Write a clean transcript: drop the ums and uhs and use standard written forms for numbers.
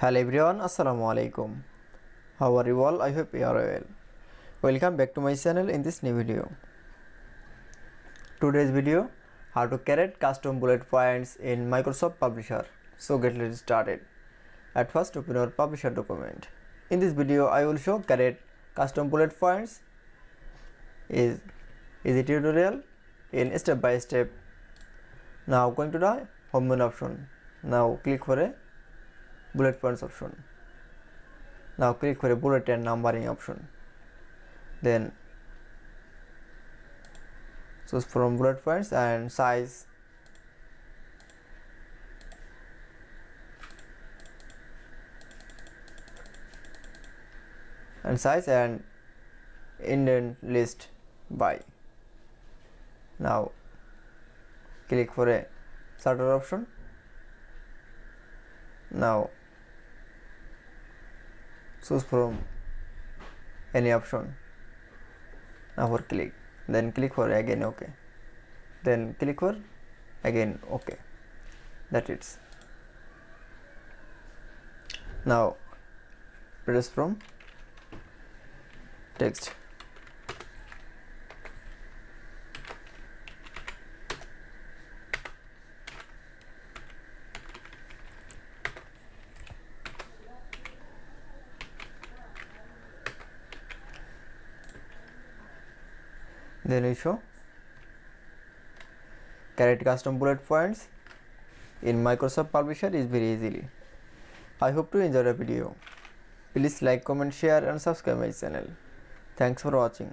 Hello everyone, Assalamu alaikum. How are you all? I hope you are well. Welcome back to my channel in this new video. Today's video, how to create custom bullet points in Microsoft Publisher. So let's started. At first, open your Publisher document. In this video, I will show create custom bullet points is a tutorial in step by step. Now going to the home menu option. Now click for a bullet points option. Now click for a bullet and numbering option. Then choose from bullet points and size. And indent list by. Now click for a sorter option. Now choose from any option. Now for click, then click for again OK, then click for again OK. That's it. Now press from text. Then we show create custom bullet points in Microsoft Publisher is very easily. I hope to enjoy the video. Please like, comment, share and subscribe my channel. Thanks for watching.